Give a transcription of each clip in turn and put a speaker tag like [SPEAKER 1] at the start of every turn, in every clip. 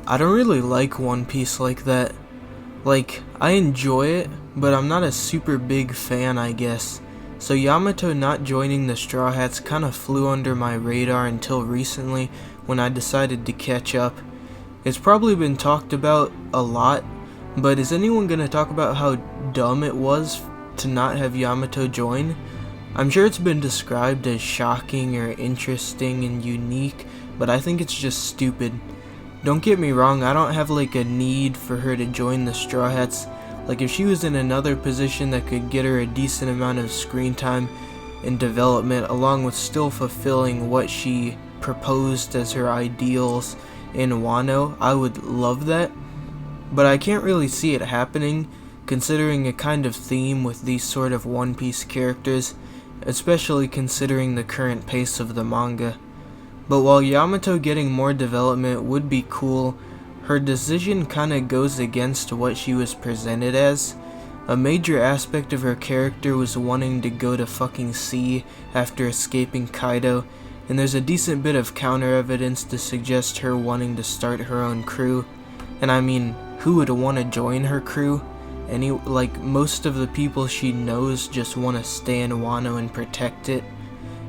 [SPEAKER 1] I don't really like One Piece like that. Like, I enjoy it, but I'm not a super big fan, I guess. So Yamato not joining the Straw Hats kinda flew under my radar until recently when I decided to catch up. It's probably been talked about a lot, but is anyone gonna talk about how dumb it was to not have Yamato join? I'm sure it's been described as shocking or interesting and unique, but I think it's just stupid. Don't get me wrong, I don't have like a need for her to join the Straw Hats. Like if she was in another position that could get her a decent amount of screen time and development along with still fulfilling what she proposed as her ideals in Wano, I would love that. But I can't really see it happening considering a kind of theme with these sort of One Piece characters, especially considering the current pace of the manga. But while Yamato getting more development would be cool, her decision kinda goes against what she was presented as. A major aspect of her character was wanting to go to fucking sea after escaping Kaido, and there's a decent bit of counter evidence to suggest her wanting to start her own crew. And I mean, who would want to join her crew? Most of the people she knows just want to stay in Wano and protect it.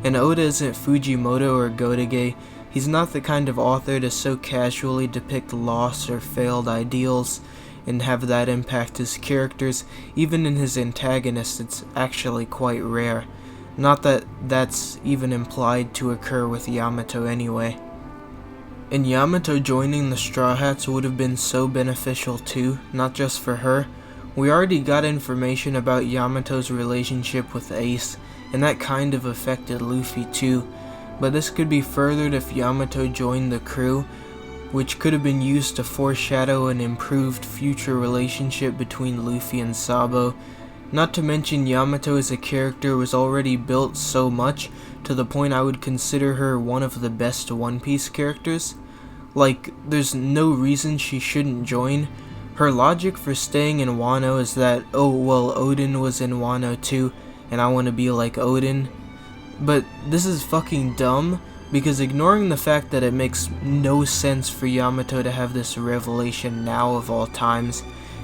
[SPEAKER 1] And Oda isn't Fujimoto or Godage. He's not the kind of author to so casually depict loss or failed ideals and have that impact his characters. Even in his antagonists, it's actually quite rare. Not that that's even implied to occur with Yamato anyway. And Yamato joining the Straw Hats would have been so beneficial too, not just for her. We already got information about Yamato's relationship with Ace, and that kind of affected Luffy too, but this could be furthered if Yamato joined the crew, which could have been used to foreshadow an improved future relationship between Luffy and Sabo. Not to mention Yamato as a character was already built so much to the point I would consider her one of the best One Piece characters. Like, there's no reason she shouldn't join. Her logic for staying in Wano is that, oh well, Odin was in Wano too, and I want to be like Odin. But this is fucking dumb, because ignoring the fact that it makes no sense for Yamato to have this revelation now of all times,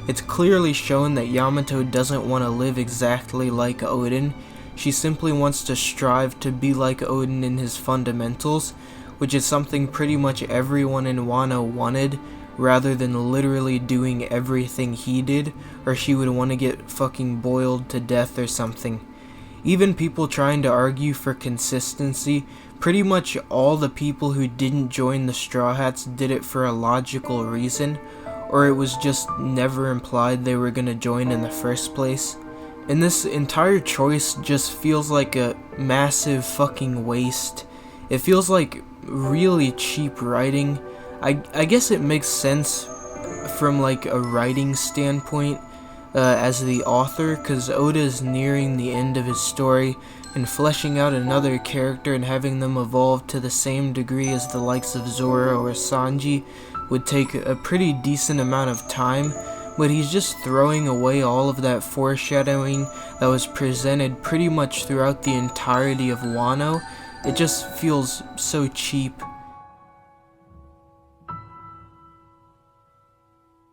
[SPEAKER 1] it's clearly shown that Yamato doesn't want to live exactly like Odin. She simply wants to strive to be like Odin in his fundamentals, which is something pretty much everyone in Wano wanted, rather than literally doing everything he did, or she would want to get fucking boiled to death or something. Even people trying to argue for consistency, pretty much all the people who didn't join the Straw Hats did it for a logical reason, or it was just never implied they were gonna join in the first place. And this entire choice just feels like a massive fucking waste. It feels like really cheap writing. I guess it makes sense from like a writing standpoint as the author, because Oda is nearing the end of his story, and fleshing out another character and having them evolve to the same degree as the likes of Zoro or Sanji would take a pretty decent amount of time, but he's just throwing away all of that foreshadowing that was presented pretty much throughout the entirety of Wano. It just feels so cheap.